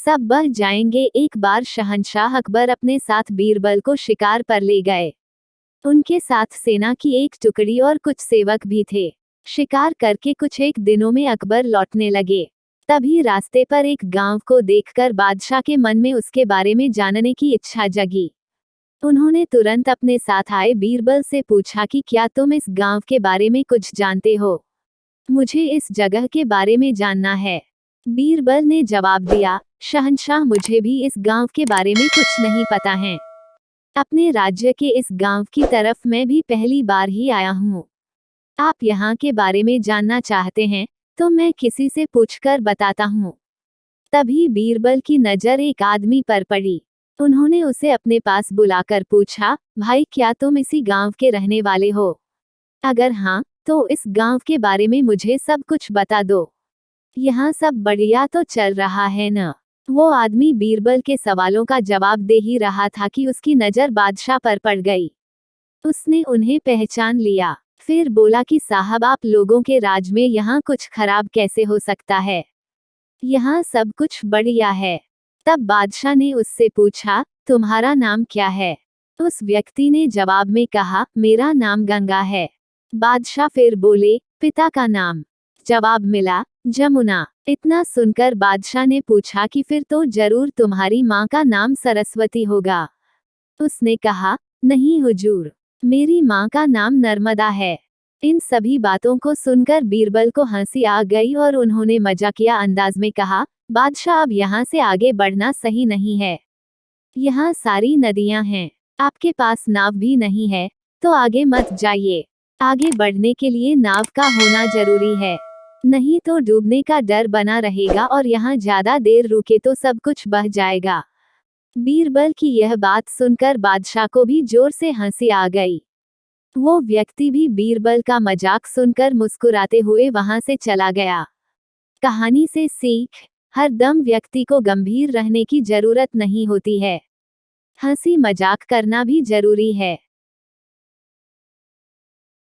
सब बह जाएंगे। एक बार शहंशाह अकबर अपने साथ बीरबल को शिकार पर ले गए। उनके साथ सेना की एक टुकड़ी और कुछ सेवक भी थे। शिकार करके कुछ एक दिनों में अकबर लौटने लगे। तभी रास्ते पर एक गांव को देखकर बादशाह के मन में उसके बारे में जानने की इच्छा जगी। उन्होंने तुरंत अपने साथ आए बीरबल से पूछा कि क्या तुम इस गांव के बारे में कुछ जानते हो? मुझे इस जगह के बारे में जानना है। बीरबल ने जवाब दिया, शहंशाह मुझे भी इस गांव के बारे में कुछ नहीं पता है। अपने राज्य के इस गांव की तरफ मैं भी पहली बार ही आया हूँ। आप यहाँ के बारे में जानना चाहते हैं तो मैं किसी से पूछकर बताता हूँ। तभी बीरबल की नजर एक आदमी पर पड़ी। उन्होंने उसे अपने पास बुलाकर पूछा, भाई क्या तुम इसी गांव के रहने वाले हो? अगर हाँ तो इस गांव के बारे में मुझे सब कुछ बता दो। यहाँ सब बढ़िया तो चल रहा है न? वो आदमी बीरबल के सवालों का जवाब दे ही रहा था कि उसकी नजर बादशाह पर पड़ गई। उसने उन्हें पहचान लिया। फिर बोला कि साहब आप लोगों के राज में यहाँ कुछ खराब कैसे हो सकता है? यहाँ सब कुछ बढ़िया है। तब बादशाह ने उससे पूछा, तुम्हारा नाम क्या है? उस व्यक्ति ने जवाब में कहा, मेरा नाम गंगा है। बादशाह फिर बोले, पिता का नाम? जवाब मिला, जमुना। इतना सुनकर बादशाह ने पूछा कि फिर तो जरूर तुम्हारी माँ का नाम सरस्वती होगा। उसने कहा, नहीं हुजूर, मेरी माँ का नाम नर्मदा है। इन सभी बातों को सुनकर बीरबल को हंसी आ गई और उन्होंने मजाकिया अंदाज में कहा, बादशाह अब यहाँ से आगे बढ़ना सही नहीं है। यहाँ सारी नदियाँ हैं, आपके पास नाव भी नहीं है, तो आगे मत जाइए। आगे बढ़ने के लिए नाव का होना जरूरी है, नहीं तो डूबने का डर बना रहेगा और यहाँ ज्यादा देर रुके तो सब कुछ बह जाएगा। बीरबल की यह बात सुनकर बादशाह को भी जोर से हंसी आ गई। वो व्यक्ति भी बीरबल का मजाक सुनकर मुस्कुराते हुए वहां से चला गया। कहानी से सीख, हर दम व्यक्ति को गंभीर रहने की जरूरत नहीं होती है। हंसी मजाक करना भी जरूरी है।